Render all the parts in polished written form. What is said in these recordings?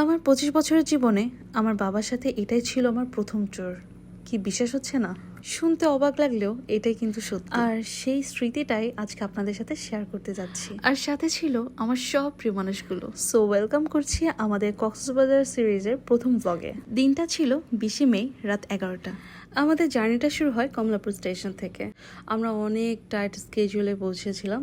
আমার 25 বছরের জীবনে আমার বাবার সাথে এটাই ছিল আমার প্রথম ট্যুর। কি বিশ্বাস হচ্ছে না? শুনতে অবাক লাগলেও এটাই কিন্তু সত্যি। আর সেই স্মৃতিটাই আজকে আপনাদের সাথে শেয়ার করতে যাচ্ছি। আর সাথে ছিল আমার সব প্রিয় মানুষগুলো। সো ওয়েলকাম করছি আমাদের কক্সবাজার সিরিজের প্রথম ব্লগে। দিনটা ছিল 20 মে রাত 11টা। আমাদের জার্নিটা শুরু হয় কমলাপুর স্টেশন থেকে। আমরা অনেক টাইট স্কেজুলে পৌঁছেছিলাম,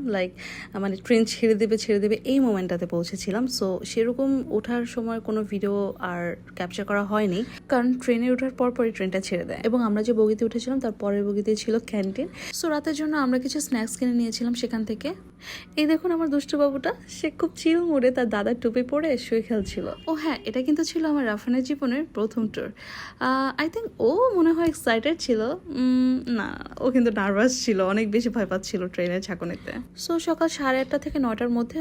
মানে ট্রেন ছেড়ে দেবে এই মোমেন্টটাতে পৌঁছেছিলাম। সো সেরকম ওঠার সময় কোনো ভিডিও আর ক্যাপচার করা হয়নি, কারণ ট্রেনে ওঠার পরই ট্রেনটা ছেড়ে দেয়। এবং আমরা যে বগিতে উঠেছিলাম তার পরের বগিতে ছিল ক্যান্টিন। সো রাতের জন্য আমরা কিছু স্ন্যাক্স কিনে নিয়েছিলাম সেখান থেকে। এই দেখুন আমার দুষ্টু বাবুটা, সে খুব চিল মোড়ে তার দাদার টুপি পরে শুয়ে খেলছিল। ও হ্যাঁ, এটা কিন্তু ছিল আমার রাফানের জীবনের প্রথম ট্যুর। আই থিঙ্ক ও মনে হয় এক্সাইটেড ছিল। না, ও কিন্তু নার্ভাস ছিল, অনেক বেশি ভয় পাচ্ছিল ট্রেনের ঝাঁকুনিতে। সো সকাল 8:30 থেকে 9টার মধ্যে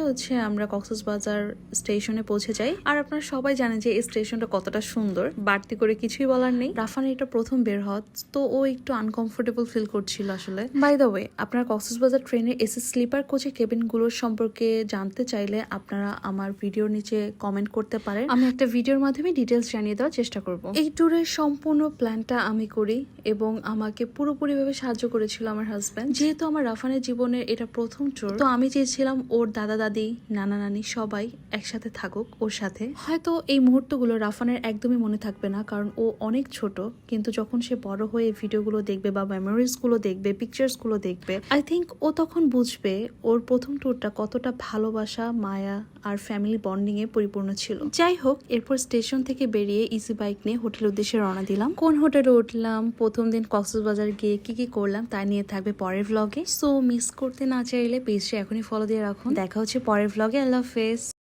আমরা কক্সবাজার স্টেশনে পৌঁছে যাই। আর আপনারা সবাই জানেন যে এই স্টেশনটা কতটা সুন্দর, বাড়তি করে কিছুই বলার নেই। রাফানের এটা প্রথম বের হওয়া, তো ও একটু আনকমফোর্টেবল ফিল করছিল আসলে। বাই দ্য ওয়ে, আপনারা কক্সবাজার ট্রেনের এসি স্লিপার কোচে কেবিনগুলোর সম্পর্কে জানতে চাইলে আপনারা আমার ভিডিওর নিচে কমেন্ট করতে পারেন। আমি একটা ভিডিওর মাধ্যমে ডিটেলস জানিয়ে দেওয়ার চেষ্টা করব। এই ট্যুরের সম্পূর্ণ প্ল্যানটা আমি করি এবং আমাকে পুরোপুরিভাবে সাহায্য করেছিল আমার হাজব্যান্ড। যেহেতু আমার রাফানের জীবনের এটা প্রথম ট্যুর, তো আমি চেয়েছিলাম ওর দাদা দাদি, নানা নানি সবাই একসাথে থাকুক ওর সাথে। হয়তো এই মুহূর্তগুলো রাফানের একদমই মনে থাকবে না, কারণ ও অনেক ছোট, কিন্তু যখন সে বড় হয়ে এই ভিডিওগুলো দেখবে বা মেমোরিজ গুলো দেখবে, পিকচার্স গুলো দেখবে, আই থিঙ্ক ও তখন বুঝবে ওর প্রথম ট্যুরটা কতটা ভালোবাসা, মায়া আর ফ্যামিলি বন্ডিং এ পরিপূর্ণ ছিল। যাই হোক, এরপর স্টেশন থেকে বেরিয়ে ইজি বাইক নিয়ে হোটেল উদ্দেশ্যে রওনা দিলাম। কোন হোটেলে উঠলাম, প্রথম দিন কক্সবাজার গিয়ে কি করলাম তা নিয়ে থাকবে পরের ভ্লগে। সো মিস করতে না চাইলে পেজটা এখনই ফলো দিয়ে রাখুন। দেখা হচ্ছে পরের ভ্লগে। আল্লাহ হাফেজ।